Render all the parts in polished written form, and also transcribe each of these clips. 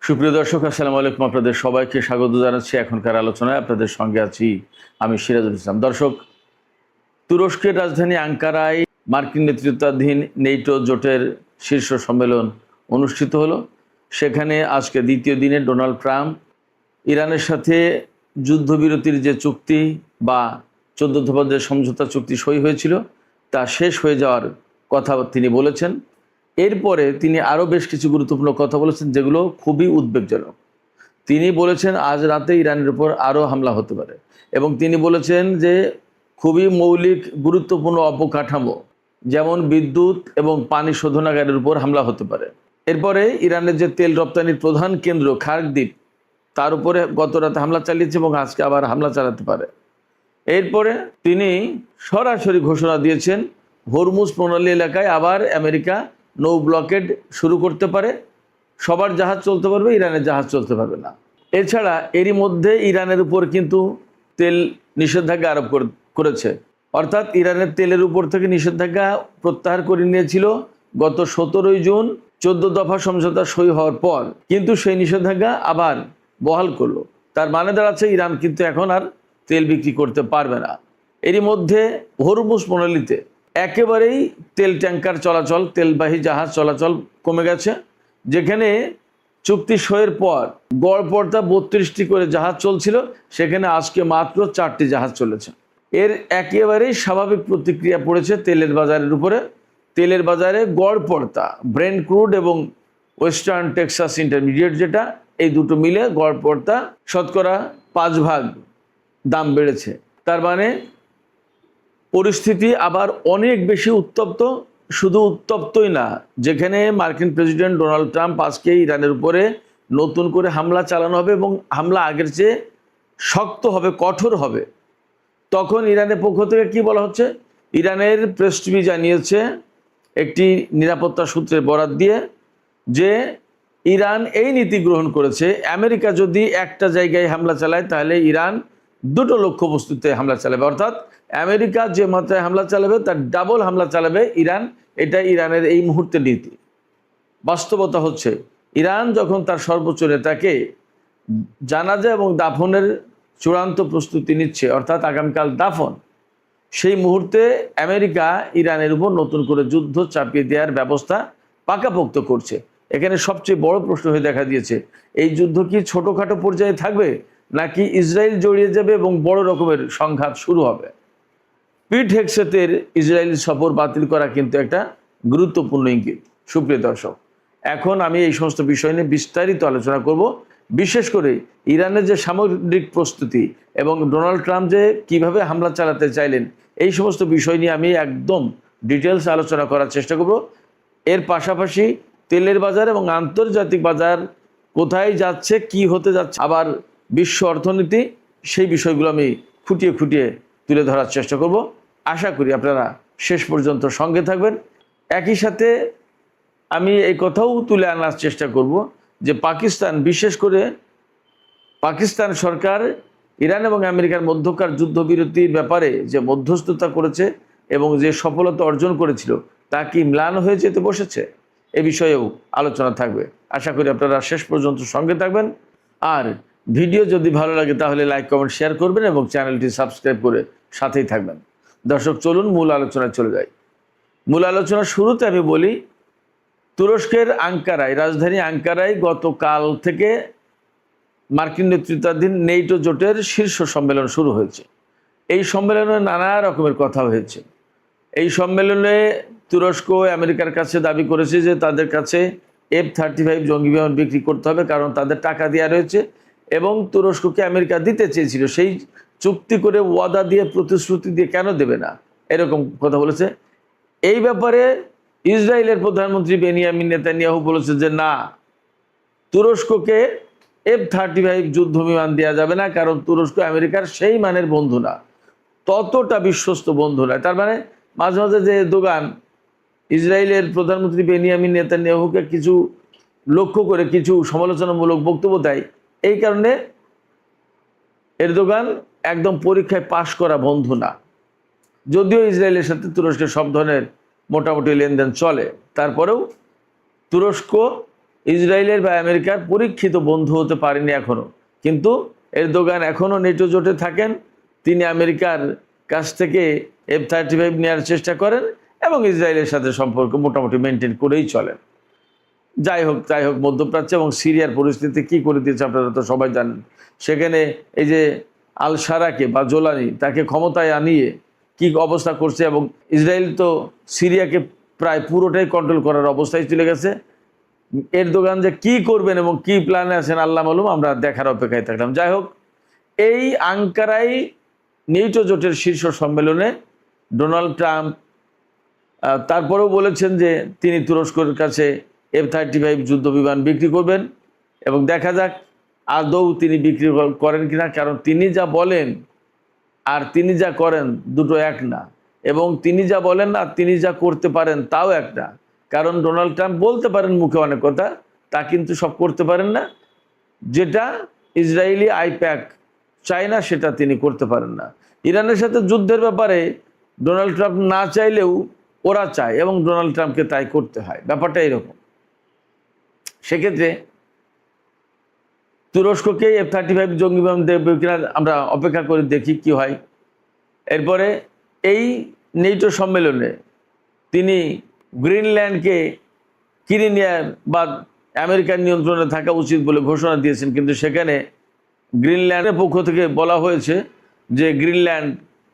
সুপ্রিয় দর্শক, আসসালামু আলাইকুম। আপনাদের সবাইকে স্বাগত জানাচ্ছি এখনকার আলোচনায়। আপনাদের সঙ্গে আছি আমি সিরাজুল ইসলাম। দর্শক, তুরস্কের রাজধানী আঙ্কারায় মার্কিন নেতৃত্বাধীন নেটো জোটের শীর্ষ সম্মেলন অনুষ্ঠিত হলো। সেখানে আজকে দ্বিতীয় দিনে ডোনাল্ড ট্রাম্প ইরানের সাথে যুদ্ধবিরতির যে চুক্তি বা 14 দফা যে সমঝোতা চুক্তি সই হয়েছিল তা শেষ হয়ে যাওয়ার কথা তিনি বলেছেন। এরপরে তিনি আরও বেশ কিছু গুরুত্বপূর্ণ কথা বলেছেন, যেগুলো খুবই উদ্বেগজনক। তিনি বলেছেন আজ রাতে ইরানের উপর আরও হামলা হতে পারে, এবং তিনি বলেছেন যে খুবই মৌলিক গুরুত্বপূর্ণ অবকাঠামো যেমন বিদ্যুৎ এবং পানি শোধনাগারের উপর হামলা হতে পারে। এরপরে ইরানের যে তেল রপ্তানির প্রধান কেন্দ্র খার্ক দ্বীপ, তার উপরে গত রাতে হামলা চালিয়েছে এবং আজকে আবার হামলা চালাতে পারে। এরপরে তিনি সরাসরি ঘোষণা দিয়েছেন হরমুজ প্রণালী এলাকায় আবার আমেরিকা নৌ ব্লকেড শুরু করতে পারে। সবার জাহাজ চলতে পারবে, ইরানের জাহাজ চলতে পারবে না। এছাড়া এরই মধ্যে ইরানের উপর কিন্তু তেল নিষেধাজ্ঞা আরোপ করেছে। অর্থাৎ ইরানের তেলের উপর থেকে নিষেধাজ্ঞা প্রত্যাহার করে নিয়েছিল গত 17 জুন 14 দফা সমঝোতা সই হওয়ার পর, কিন্তু সেই নিষেধাজ্ঞা আবার বহাল করলো। তার মানে দাঁড়াচ্ছে ইরান কিন্তু এখন আর তেল বিক্রি করতে পারবে না। এরই মধ্যে হরমুজ প্রণালীতে একেবারেই তেল ট্যাঙ্কার চলাচল, তেলবাহী জাহাজ চলাচল কমে গেছে। যেখানে চুক্তি সইয়ের পর গড় পড়তা 32টি করে জাহাজ চলছিল, সেখানে আজকে মাত্র 4টি জাহাজ চলেছে। এর একেবারেই স্বাভাবিক প্রতিক্রিয়া পড়েছে তেলের বাজারের উপরে। তেলের বাজারে গড় পড়তা ব্রেন্ট ক্রুড এবং ওয়েস্টার্ন টেক্সাস ইন্টারমিডিয়েট, যেটা এই দুটো মিলে গড় পড়তা শতকরা 5 ভাগ দাম বেড়েছে। তার মানে পরিস্থিতি আবার অনেক বেশি উত্তপ্ত। শুধু উত্তপ্তই না, যেখানে মার্কিন প্রেসিডেন্ট ডোনাল্ড ট্রাম্প আজকে ইরানের উপরে নতুন করে হামলা চালানো হবে এবং হামলা আগের চেয়ে শক্ত হবে, কঠোর হবে, তখন ইরানের পক্ষ থেকে কি বলা হচ্ছে? ইরানের প্রেস টিভি জানিয়েছে একটি নিরাপত্তা সূত্রের বরাত দিয়ে যে ইরান এই নীতি গ্রহণ করেছে, আমেরিকা যদি একটা জায়গায় হামলা চালায় তাহলে ইরান দুটো লক্ষ্যবস্তুতে হামলা চালাবে। অর্থাৎ আমেরিকা যে মাত্রায় হামলা চালাবে তার ডাবল হামলা চালাবে ইরান। এটা ইরানের এই মুহূর্তের নীতি। বাস্তবতা হচ্ছে ইরান যখন তার সর্বোচ্চ নেতাকে জানাজা এবং দাফনের চূড়ান্ত প্রস্তুতি নিচ্ছে, অর্থাৎ আগামীকাল দাফন, সেই মুহূর্তে আমেরিকা ইরানের উপর নতুন করে যুদ্ধ চাপিয়ে দেওয়ার ব্যবস্থা পাকাপোক্ত করছে। এখানে সবচেয়ে বড় প্রশ্ন হয়ে দেখা দিয়েছে, এই যুদ্ধ কি ছোটোখাটো পর্যায়ে থাকবে, নাকি ইসরায়েল জড়িয়ে যাবে এবং বড় রকমের সংঘাত শুরু হবে? পিট হেগসেতের ইসরায়েলি সফর বাতিল করা কিন্তু একটা গুরুত্বপূর্ণ ইঙ্গিত। সুপ্রিয় দর্শক, এখন আমি এই সমস্ত বিষয় নিয়ে বিস্তারিত আলোচনা করব। বিশেষ করে ইরানের যে সামরিক প্রস্তুতি এবং ডোনাল্ড ট্রাম্প যে কিভাবে হামলা চালাতে চাইলেন, এই সমস্ত বিষয় নিয়ে আমি একদম ডিটেলস আলোচনা করার চেষ্টা করব। এর পাশাপাশি তেলের বাজার এবং আন্তর্জাতিক বাজার কোথায় যাচ্ছে, কি হতে যাচ্ছে, আবার বিশ্ব অর্থনীতি, সেই বিষয়গুলো আমি খুঁটিয়ে খুঁটিয়ে তুলে ধরার চেষ্টা করব। আশা করি আপনারা শেষ পর্যন্ত সঙ্গে থাকবেন। একই সাথে আমি এই কথাও তুলে আনার চেষ্টা করব যে পাকিস্তান, বিশেষ করে পাকিস্তান সরকার ইরান এবং আমেরিকার মধ্যকার যুদ্ধবিরতির ব্যাপারে যে মধ্যস্থতা করেছে এবং যে সফলতা অর্জন করেছিল, তা কি ম্লান হয়ে যেতে বসেছে? এ বিষয়েও আলোচনা থাকবে। আশা করি আপনারা শেষ পর্যন্ত সঙ্গে থাকবেন। আর ভিডিও যদি ভালো লাগে তাহলে লাইক, কমেন্ট, শেয়ার করবেন এবং চ্যানেলটি সাবস্ক্রাইব করে সাথেই থাকবেন। দর্শক, চলুন মূল আলোচনায় চলে যাই। মূল আলোচনার শুরুতে আমি বলি, তুরস্কের আঙ্কারায়, রাজধানী আঙ্কারায় গতকাল থেকে মার্কিন নেতৃত্বাধীন নেটো জোটের শীর্ষ সম্মেলন শুরু হয়েছে। এই সম্মেলনে নানা রকমের কথা হয়েছে। এই সম্মেলনে তুরস্ক আমেরিকার কাছে দাবি করেছে যে তাদের কাছে F-35 জঙ্গি বিমান বিক্রি করতে হবে, কারণ তাদের টাকা দেওয়া রয়েছে এবং তুরস্ককে আমেরিকা দিতে চেয়েছিল। সেই চুক্তি করে, ওয়াদা দিয়ে, প্রতিশ্রুতি দিয়ে কেন দেবে না, এরকম কথা বলেছে। এই ব্যাপারে ইসরায়েলের প্রধানমন্ত্রী বেনিয়ামিন নেতানিয়াহু বলেছে যে না, তুরস্ককে F-35 যুদ্ধ বিমান দেওয়া যাবে না, কারণ তুরস্ক আমেরিকার সেই মানের বন্ধু না, ততটা বিশ্বস্ত বন্ধু নয়। তার মানে মাঝে মাঝে যে দোকান ইসরায়েলের প্রধানমন্ত্রী বেনিয়ামিন নেতানিয়াহুকে কিছু লক্ষ্য করে কিছু সমালোচনামূলক বক্তব্য দেয়, এই কারণে এরদোগান একদম পরীক্ষায় পাশ করা বন্ধু না। যদিও ইসরায়েলের সাথে তুরস্কের সব ধরনের মোটামুটি লেনদেন চলে, তারপরেও তুরস্ক ইসরায়েলের বা আমেরিকার পরীক্ষিত বন্ধু হতে পারেনি এখনও, কিন্তু এরদোগান এখনও নেটো জোটে থাকেন। তিনি আমেরিকার কাছ থেকে F-35 নেওয়ার চেষ্টা করেন এবং ইসরায়েলের সাথে সম্পর্ক মোটামুটি মেনটেন করেই চলেন। যাই হোক মধ্যপ্রাচ্যে এবং সিরিয়ার পরিস্থিতি কি করে দিয়েছে আপনারা তো সবাই জানেন। সেখানে এই যে আল সারাকে বা জোলানি, তাকে ক্ষমতায় আনিয়ে কি অবস্থা করছে, এবং ইসরায়েল তো সিরিয়াকে প্রায় পুরোটাই কন্ট্রোল করার অবস্থায় চলে গেছে। এরদোগান যে কি করবেন এবং কি প্ল্যানে আছেন আল্লাহ মালুম, আমরা দেখার অপেক্ষায় থাকলাম। যাই হোক, এই আঙ্কারায় নেটো জোটের শীর্ষ সম্মেলনে ডোনাল্ড ট্রাম্প তারপরেও বলেছেন যে তিনি তুরস্কের কাছে F-35 যুদ্ধ বিমান বিক্রি করবেন, এবং দেখা যাক আদৌ তিনি বিক্রি করেন কিনা। কারণ তিনি যা বলেন আর তিনি যা করেন দুটো এক না, এবং তিনি যা বলেন আর তিনি যা করতে পারেন তাও এক না। কারণ ডোনাল্ড ট্রাম্প বলতে পারেন মুখে অনেক কথা, তা কিন্তু সব করতে পারেন না। যেটা ইসরায়েলি আইপ্যাক চায় না সেটা তিনি করতে পারেন না। ইরানের সাথে যুদ্ধের ব্যাপারে ডোনাল্ড ট্রাম্প না চাইলেও ওরা চায়, এবং ডোনাল্ড ট্রাম্পকে তাই করতে হয়। ব্যাপারটা এরকম। সেক্ষেত্রে তুরস্ককে F-35 জঙ্গি বিমান দেবে কিনা আমরা অপেক্ষা করে দেখি কি হয়। এরপরে এই নেটো সম্মেলনে তিনি গ্রিনল্যান্ডকে কিনে নেওয়ার বা আমেরিকার নিয়ন্ত্রণে থাকা উচিত বলে ঘোষণা দিয়েছেন, কিন্তু সেখানে গ্রিনল্যান্ডের পক্ষ থেকে বলা হয়েছে যে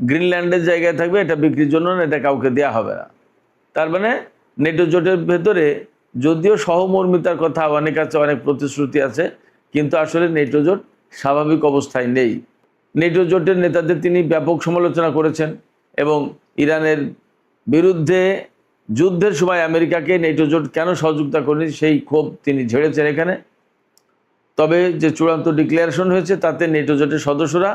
গ্রিনল্যান্ডের জায়গায় থাকবে, এটা বিক্রির জন্য না, এটা কাউকে দেওয়া হবে না। তার মানে নেটো জোটের ভেতরে যদিও সহমর্মিতার কথা অনেক আছে, অনেক প্রতিশ্রুতি আছে, কিন্তু আসলে নেটো জোট স্বাভাবিক অবস্থায় নেই। নেটো জোটের নেতাদের তিনি ব্যাপক সমালোচনা করেছেন, এবং ইরানের বিরুদ্ধে যুদ্ধের সময় আমেরিকাকে নেটো জোট কেন সহযোগিতা করেনি সেই ক্ষোভ তিনি ঝেড়েছেন এখানে। তবে যে চূড়ান্ত ডিক্লারেশন হয়েছে তাতে নেটো জোটের সদস্যরা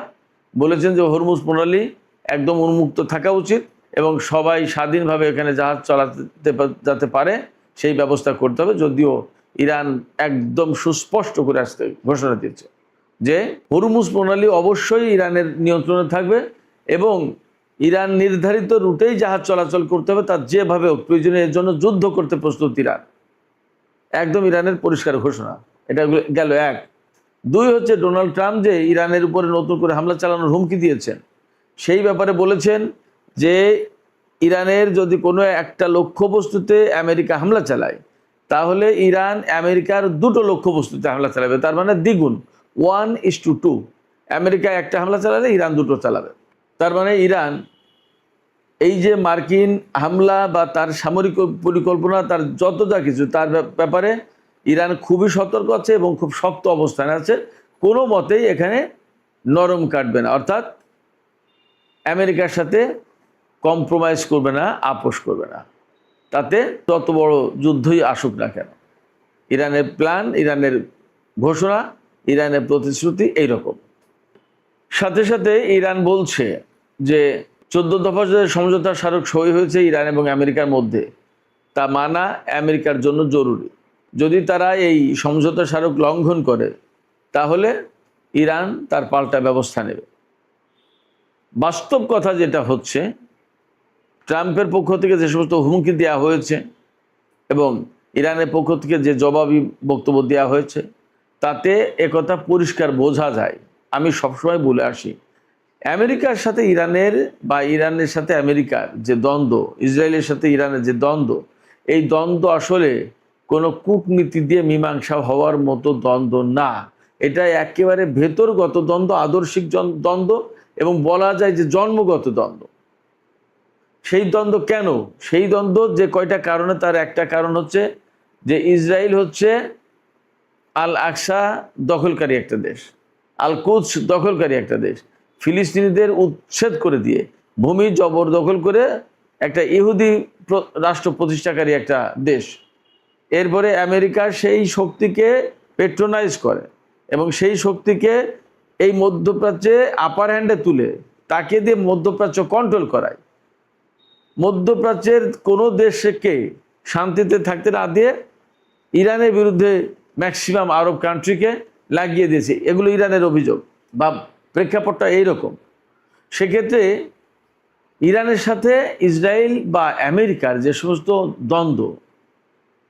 বলেছেন যে হরমুজ প্রণালী একদম উন্মুক্ত থাকা উচিত, এবং সবাই স্বাধীনভাবে এখানে জাহাজ চালাতে যাতে পারে সেই ব্যবস্থা করতে হবে। যদিও ইরান একদম সুস্পষ্ট করে আসতে ঘোষণা দিয়েছে যে হরমুজ প্রণালী অবশ্যই ইরানের নিয়ন্ত্রণে থাকবে, এবং ইরান নির্ধারিত রুটেই জাহাজ চলাচল করতে হবে, তার যেভাবে হোক প্রয়োজনে এর জন্য যুদ্ধ করতে প্রস্তুত ইরান। একদম ইরানের পরিষ্কার ঘোষণা। এটা গেল এক। দুই হচ্ছে ডোনাল্ড ট্রাম্প যে ইরানের উপরে নতুন করে হামলা চালানোর হুমকি দিয়েছেন, সেই ব্যাপারে বলেছেন যে ইরানের যদি কোনো একটা লক্ষ্যবস্তুতে আমেরিকা হামলা চালায়, তাহলে ইরান আমেরিকার দুটো লক্ষ্যবস্তুতে হামলা চালাবে, তার মানে দ্বিগুণ, 1:2। আমেরিকা একটা হামলা চালালে ইরান দুটো চালাবে। তার মানে ইরান এই যে মার্কিন হামলা বা তার সামরিক পরিকল্পনা, তার যত যা কিছু, তার ব্যাপারে ইরান খুবই সতর্ক আছে এবং খুব শক্ত অবস্থানে আছে। কোনো মতেই এখানে নরম কাটবে না, অর্থাৎ আমেরিকার সাথে কম্প্রোমাইজ করবে না, আপোষ করবে না, তাতে তত বড় যুদ্ধই আসুক না কেন। ইরানের প্ল্যান, ইরানের ঘোষণা, ইরানের প্রতিশ্রুতি এইরকম। সাথে সাথে ইরান বলছে যে 14 দফা যে সমঝোতা স্মারক সই হয়েছে ইরান এবং আমেরিকার মধ্যে, তা মানা আমেরিকার জন্য জরুরি। যদি তারা এই সমঝোতা স্মারক লঙ্ঘন করে তাহলে ইরান তার পাল্টা ব্যবস্থা নেবে। বাস্তব কথা যেটা হচ্ছে, ট্রাম্পের পক্ষ থেকে যে সমস্ত হুমকি দেওয়া হয়েছে এবং ইরানের পক্ষ থেকে যে জবাবি বক্তব্য দেওয়া হয়েছে, তাতে একথা পরিষ্কার বোঝা যায়। আমি সবসময় বলে আসি, আমেরিকার সাথে ইরানের বা ইরানের সাথে আমেরিকার যে দ্বন্দ্ব, ইসরায়েলের সাথে ইরানের যে দ্বন্দ্ব, এই দ্বন্দ্ব আসলে কোনো কূটনীতি দিয়ে মীমাংসা হওয়ার মতো দ্বন্দ্ব না। এটা একেবারে ভেতরগত দ্বন্দ্ব, আদর্শিক দ্বন্দ্ব, এবং বলা যায় যে জন্মগত দ্বন্দ্ব। সেই দ্বন্দ্ব কেন? সেই দ্বন্দ্ব যে কয়টা কারণে, তার একটা কারণ হচ্ছে যে ইসরায়েল হচ্ছে আল আকসা দখলকারী একটা দেশ, আল কুদস দখলকারী একটা দেশ। ফিলিস্তিনিদের উচ্ছেদ করে দিয়ে ভূমি জবরদখল করে একটা ইহুদি রাষ্ট্র প্রতিষ্ঠাকারী একটা দেশ। এরপরে আমেরিকা সেই শক্তিকে পেট্রোনাইজ করে এবং সেই শক্তিকে এই মধ্যপ্রাচ্যে আপার হ্যান্ডে তুলে তাকে দিয়ে মধ্যপ্রাচ্য কন্ট্রোল করায়। মধ্যপ্রাচ্যের কোনো দেশকে শান্তিতে থাকতে না দিয়ে ইরানের বিরুদ্ধে ম্যাক্সিমাম আরব কান্ট্রিকে লাগিয়ে দিয়েছে। এগুলো ইরানের অভিযোগ বা প্রেক্ষাপটটা এইরকম। সেক্ষেত্রে ইরানের সাথে ইসরায়েল বা আমেরিকার যে সমস্ত দ্বন্দ্ব,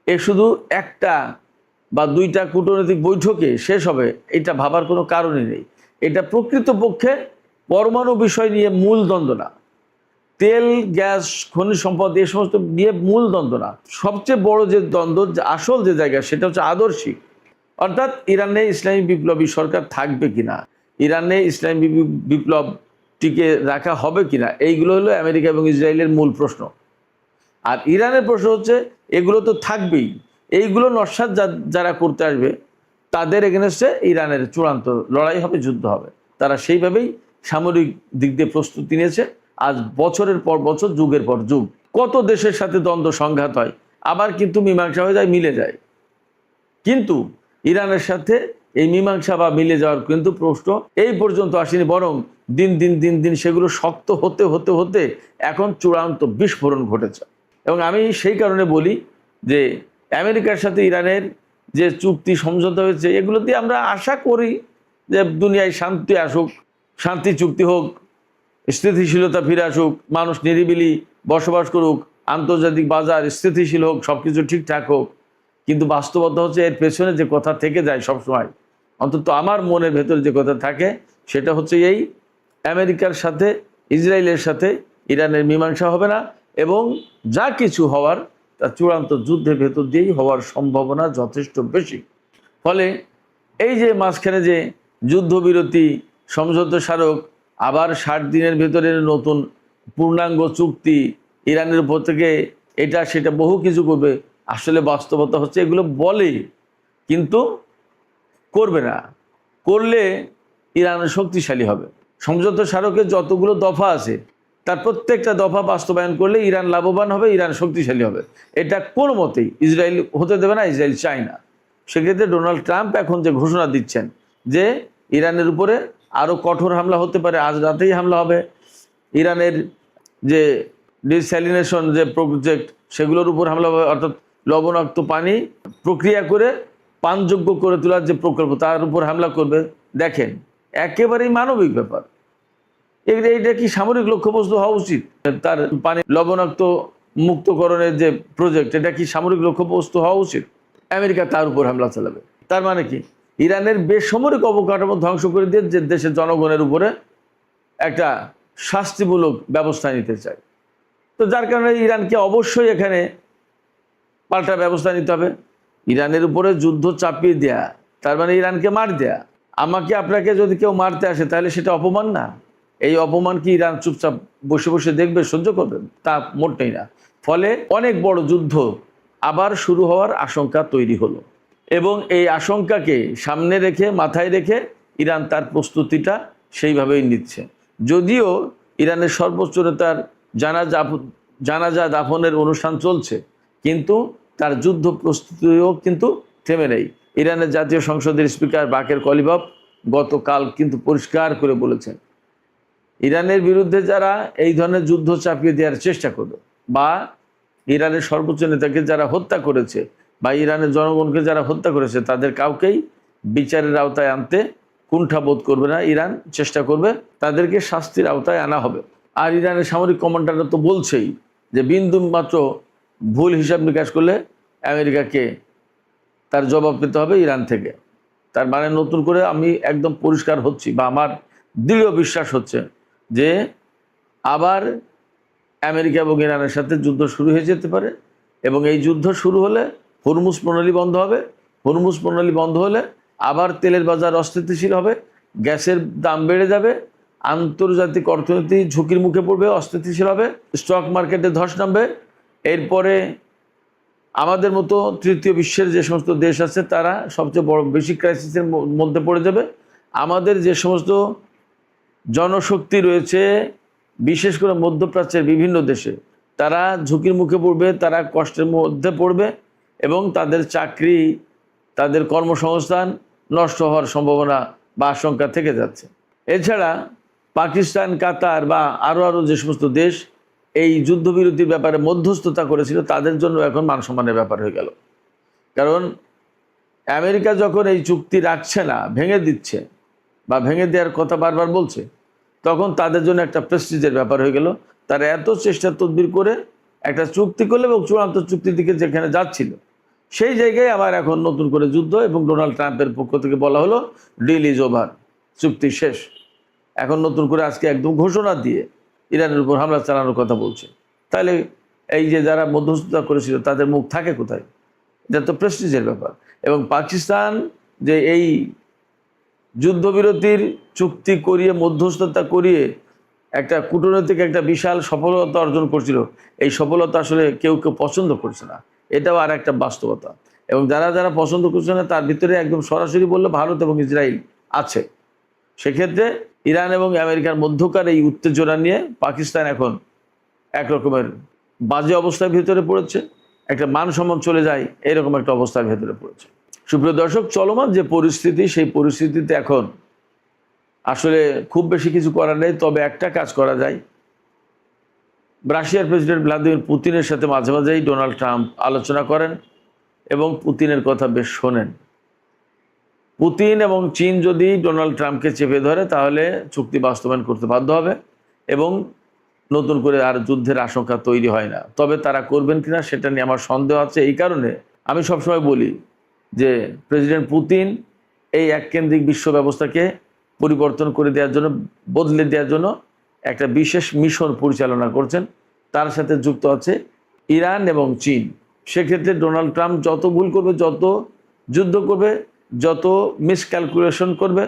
এ শুধু একটা বা 2টা কূটনৈতিক বৈঠকে শেষ হবে, এটা ভাবার কোনো কারণই নেই। এটা প্রকৃতপক্ষে পরমাণু বিষয় নিয়ে মূল দ্বন্দ্ব না, তেল গ্যাস খনিজ সম্পদ এই সমস্ত নিয়ে মূল দ্বন্দ্ব না। সবচেয়ে বড় যে দ্বন্দ্ব, আসল যে জায়গা, সেটা হচ্ছে আদর্শিক। অর্থাৎ ইরানে ইসলামী বিপ্লবী সরকার থাকবে কিনা, ইরানে ইসলামী বিপ্লব টিকে রাখা হবে কিনা, এইগুলো হলো আমেরিকা এবং ইসরায়েলের মূল প্রশ্ন। আর ইরানের প্রশ্ন হচ্ছে এগুলো তো থাকবেই, এইগুলো নস্যাৎ যারা করতে আসবে তাদের এগেনস্টে ইরানের চূড়ান্ত লড়াই হবে, যুদ্ধ হবে। তারা সেইভাবেই সামরিক দিক দিয়ে প্রস্তুতি নিয়েছে। আজ বছরের পর বছর, যুগের পর যুগ কত দেশের সাথে দ্বন্দ্ব সংঘাত হয়, আবার কিন্তু মীমাংসা হয়ে যায়, মিলে যায়। কিন্তু ইরানের সাথে এই মীমাংসা বা মিলে যাওয়ার কিন্তু প্রশ্ন এই পর্যন্ত আসেনি, বরং দিন দিন দিন দিন সেগুলো শক্ত হতে হতে হতে এখন চূড়ান্ত বিস্ফোরণ ঘটেছে। এবং আমি সেই কারণে বলি যে আমেরিকার সাথে ইরানের যে চুক্তি সমঝোতা হয়েছে, এগুলো দিয়ে আমরা আশা করি যে দুনিয়ায় শান্তি আসুক, শান্তি চুক্তি হোক, স্থিতিশীলতা ফিরে আসুক, মানুষ নিরিবিলি বসবাস করুক, আন্তর্জাতিক বাজার স্থিতিশীল হোক, সব কিছু ঠিকঠাক হোক। কিন্তু বাস্তবতা হচ্ছে এর পেছনে যে কথা থেকে যায় সবসময়, অন্তত আমার মনের ভেতরে যে কথা থাকে, সেটা হচ্ছে এই আমেরিকার সাথে ইসরায়েলের সাথে ইরানের মীমাংসা হবে না, এবং যা কিছু হওয়ার তা চূড়ান্ত যুদ্ধের ভেতর দিয়েই হওয়ার সম্ভাবনা যথেষ্ট বেশি। ফলে এই যে মাঝখানে যে যুদ্ধবিরতি সমঝোতা স্মারক, আবার 60 দিনের ভেতরে নতুন পূর্ণাঙ্গ চুক্তি, ইরানের উপর থেকে এটা সেটা বহু কিছু করবে, আসলে বাস্তবতা হচ্ছে এগুলো বলে কিন্তু করবে না। করলে ইরান শক্তিশালী হবে। সমঝোতা স্মারকের যতগুলো দফা আছে তার প্রত্যেকটা দফা বাস্তবায়ন করলে ইরান লাভবান হবে, ইরান শক্তিশালী হবে। এটা কোনো মতেই ইসরায়েল হতে দেবে না, ইসরায়েল চায় না। সেক্ষেত্রে ডোনাল্ড ট্রাম্প এখন যে ঘোষণা দিচ্ছেন যে ইরানের উপরে আরও কঠোর হামলা হতে পারে, আজ রাতেই হামলা হবে, ইরানের যে ডিস্যালিনেশন যে প্রজেক্ট সেগুলোর উপর হামলা হবে, অর্থাৎ লবণাক্ত পানি প্রক্রিয়া করে পানযোগ্য করে তোলার যে প্রকল্প তার উপর হামলা করবে। দেখেন, একেবারেই মানবিক ব্যাপার। এইটা কি সামরিক লক্ষ্যবস্তু হওয়া উচিত? তার পানি লবণাক্ত মুক্তকরণের যে প্রজেক্ট, এটা কি সামরিক লক্ষ্যবস্তু হওয়া উচিত? আমেরিকা তার উপর হামলা চালাবে। তার মানে কি ইরানের বেসামরিক অবকাঠামো ধ্বংস করে দিয়ে যে দেশের জনগণের উপরে একটা শাস্তিমূলক ব্যবস্থা নিতে চায়। তো যার কারণে ইরানকে অবশ্যই এখানে পাল্টা ব্যবস্থা নিতে হবে। ইরানের উপরে যুদ্ধ চাপিয়ে দেয়া তার মানে ইরানকে মার দেয়া। আমাকে আপনাকে যদি কেউ মারতে আসে তাহলে সেটা অপমান না? এই অপমান কি ইরান চুপচাপ বসে বসে দেখবে, সহ্য করবে? তা মোটেই না। ফলে অনেক বড় যুদ্ধ আবার শুরু হওয়ার আশঙ্কা তৈরি হলো, এবং এই আশঙ্কাকে সামনে রেখে, মাথায় রেখে ইরান তার প্রস্তুতিটা সেইভাবেই নিচ্ছে। যদিও ইরানের সর্বোচ্চ নেতার জানাজা দাফনের অনুষ্ঠান চলছে, কিন্তু তার যুদ্ধ প্রস্তুতিও কিন্তু থেমে নেই। ইরানের জাতীয় সংসদের স্পিকার বাকের কলিবাফ গতকাল কিন্তু পরিষ্কার করে বলেছেন, ইরানের বিরুদ্ধে যারা এই ধরনের যুদ্ধ চাপিয়ে দেওয়ার চেষ্টা করবে, বা ইরানের সর্বোচ্চ নেতাকে যারা হত্যা করেছে, বা ইরানের জনগণকে যারা হত্যা করেছে, তাদের কাউকেই বিচারের আওতায় আনতে কুণ্ঠাবোধ করবে না। ইরান চেষ্টা করবে তাদেরকে শাস্তির আওতায় আনা হবে। আর ইরানের সামরিক কমান্ডাররা তো বলছেই যে বিন্দু মাত্র ভুল হিসাব নিকাশ করলে আমেরিকাকে তার জবাব পেতে হবে ইরান থেকে। তার মানে নতুন করে আমি একদম পরিষ্কার হচ্ছি, বা আমার দৃঢ় বিশ্বাস হচ্ছে যে আবার আমেরিকা এবং ইরানের সাথে যুদ্ধ শুরু হয়ে যেতে পারে। এবং এই যুদ্ধ শুরু হলে হরমুজ প্রণালী বন্ধ হবে। হরমুজ প্রণালী বন্ধ হলে আবার তেলের বাজার অস্থিতিশীল হবে, গ্যাসের দাম বেড়ে যাবে, আন্তর্জাতিক অর্থনীতি ঝুঁকির মুখে পড়বে, অস্থিতিশীল হবে, স্টক মার্কেটে ধস নামবে। এরপরে আমাদের মতো তৃতীয় বিশ্বের যে সমস্ত দেশ আছে তারা সবচেয়ে বড় বেশি ক্রাইসিসের মধ্যে পড়ে যাবে। আমাদের যে সমস্ত জনশক্তি রয়েছে, বিশেষ করে মধ্যপ্রাচ্যের বিভিন্ন দেশে, তারা ঝুঁকির মুখে পড়বে, তারা কষ্টের মধ্যে পড়বে, এবং তাদের চাকরি, তাদের কর্মসংস্থান নষ্ট হওয়ার সম্ভাবনা বা আশঙ্কা থেকে যাচ্ছে। এছাড়া পাকিস্তান, কাতার বা আরও যে সমস্ত দেশ এই যুদ্ধবিরতির ব্যাপারে মধ্যস্থতা করেছিল, তাদের জন্য এখন মানসম্মানের ব্যাপার হয়ে গেল। কারণ আমেরিকা যখন এই চুক্তি রাখছে না, ভেঙে দিচ্ছে বা ভেঙে দেওয়ার কথা বারবার বলছে, তখন তাদের জন্য একটা প্রেস্টিজের ব্যাপার হয়ে গেল। তারা এত চেষ্টা তদবির করে একটা চুক্তি করলো, এবং চূড়ান্ত চুক্তির দিকে যেখানে যাচ্ছিল সেই জায়গায় আবার এখন নতুন করে যুদ্ধ, এবং ডোনাল্ড ট্রাম্পের পক্ষ থেকে বলা হলো ডিল ইজ ওভার, চুক্তি শেষ। এখন নতুন করে আজকে একদম ঘোষণা দিয়ে ইরানের উপর হামলা চালানোর কথা বলছে। তাহলে এই যে যারা মধ্যস্থতা করেছিল তাদের মুখ থাকে কোথায়? এটা তো প্রেস্টিজের ব্যাপার। এবং পাকিস্তান যে এই যুদ্ধবিরতির চুক্তি করিয়ে মধ্যস্থতা করিয়ে একটা কূটনৈতিক একটা বিশাল সফলতা অর্জন করছিল, এই সফলতা আসলে কেউ কেউ পছন্দ করছে না, এটাও আর একটা বাস্তবতা। এবং যারা যারা পছন্দ করছে না তার ভিতরে একদম সরাসরি বললে ভারত এবং ইসরায়েল আছে। সেক্ষেত্রে ইরান এবং আমেরিকার মধ্যকার এই উত্তেজনা নিয়ে পাকিস্তান এখন একরকমের বাজে অবস্থার ভিতরে পড়েছে, একটা মান সম্মান চলে যায়, এরকম একটা অবস্থার ভেতরে পড়েছে। সুপ্রিয় দর্শক, চলমান যে পরিস্থিতি, সেই পরিস্থিতিতে এখন আসলে খুব বেশি কিছু করার নেই। তবে একটা কাজ করা যায়, রাশিয়ার প্রেসিডেন্ট ভ্লাদিমির পুতিনের সাথে মাঝে মাঝেই ডোনাল্ড ট্রাম্প আলোচনা করেন এবং পুতিনের কথা বেশ শোনেন। পুতিন এবং চীন যদি ডোনাল্ড ট্রাম্পকে চেপে ধরে তাহলে চুক্তি বাস্তবায়ন করতে বাধ্য হবে এবং নতুন করে আর যুদ্ধের আশঙ্কা তৈরি হয় না। তবে তারা করবেন কিনা সেটা নিয়ে আমার সন্দেহ আছে। এই কারণে আমি সবসময় বলি যে প্রেসিডেন্ট পুতিন এই এককেন্দ্রিক বিশ্ব ব্যবস্থাকে পরিবর্তন করে দেওয়ার জন্য, বদলে দেওয়ার জন্য একটা বিশেষ মিশন পরিচালনা করছেন। তার সাথে যুক্ত আছে ইরান এবং চীন। সেক্ষেত্রে ডোনাল্ড ট্রাম্প যত ভুল করবে, যত যুদ্ধ করবে, যত মিসক্যালকুলেশন করবে,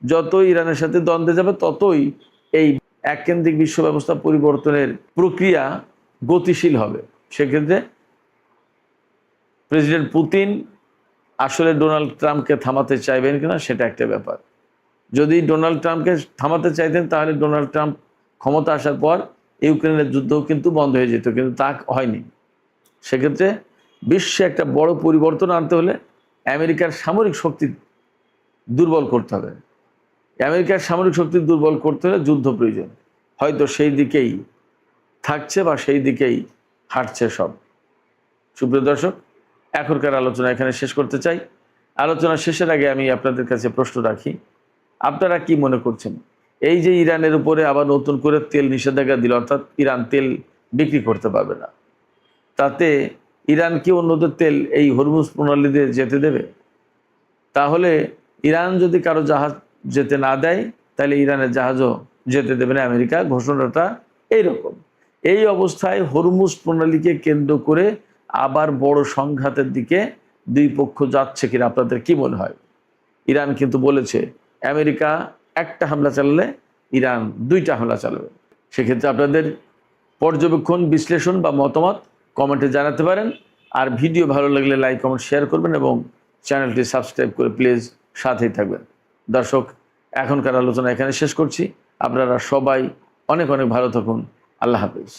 যত ইরানের সাথে দ্বন্দ্বে যাবে, ততই এই এককেন্দ্রিক বিশ্ব ব্যবস্থা পরিবর্তনের প্রক্রিয়া গতিশীল হবে। সেক্ষেত্রে প্রেসিডেন্ট পুতিন আসলে ডোনাল্ড ট্রাম্পকে থামাতে চাইবেন কিনা সেটা একটা ব্যাপার। যদি ডোনাল্ড ট্রাম্পকে থামাতে চাইতেন তাহলে ডোনাল্ড ট্রাম্প ক্ষমতা আসার পর ইউক্রেনের যুদ্ধও কিন্তু বন্ধ হয়ে যেত, কিন্তু তা হয়নি। সেক্ষেত্রে বিশ্বে একটা বড় পরিবর্তন আনতে হলে আমেরিকার সামরিক শক্তি দুর্বল করতে হবে। আমেরিকার সামরিক শক্তি দুর্বল করতে হলে যুদ্ধ প্রয়োজন। হয়তো সেই দিকেই থাকছে বা সেই দিকেই হাঁটছে সব। সুপ্রিয় দর্শক, এখনকার আলোচনা এখানে শেষ করতে চাই। আলোচনা শেষের আগে আমি আপনাদের কাছে প্রশ্ন রাখি, আপনারা কি মনে করছেন এই যে ইরানের উপরে আবার নতুন করে তেল নিষেধাজ্ঞা দিল, অর্থাৎ ইরান তেল বিক্রি করতে পারবে না, তাতে ইরান কি অন্যদের তেল এই হরমুজ প্রণালী দিয়ে যেতে দেবে? তাহলে ইরান যদি কারো জাহাজ যেতে না দেয় তাহলে ইরানের জাহাজও যেতে দেবে না আমেরিকা। ঘোষণাটা এইরকম। এই অবস্থায় হরমুজ প্রণালীকে কেন্দ্র করে আবার বড় সংঘাতের দিকে দুই পক্ষ যাচ্ছে কিনা আপনাদের কি মনে হয়? ইরান কিন্তু বলেছে আমেরিকা একটা হামলা চালালে ইরান দুইটা হামলা চালাবে। সেক্ষেত্রে আপনাদের পর্যবেক্ষণ, বিশ্লেষণ বা মতামত কমেন্টে জানাতে পারেন। আর ভিডিও ভালো লাগলে লাইক, কমেন্ট, শেয়ার করবেন এবং চ্যানেলটি সাবস্ক্রাইব করে প্লিজ সাথেই থাকবেন। দর্শক, এখনকার আলোচনা এখানে শেষ করছি। আপনারা সবাই অনেক অনেক ভালো থাকুন। আল্লাহ হাফিজ।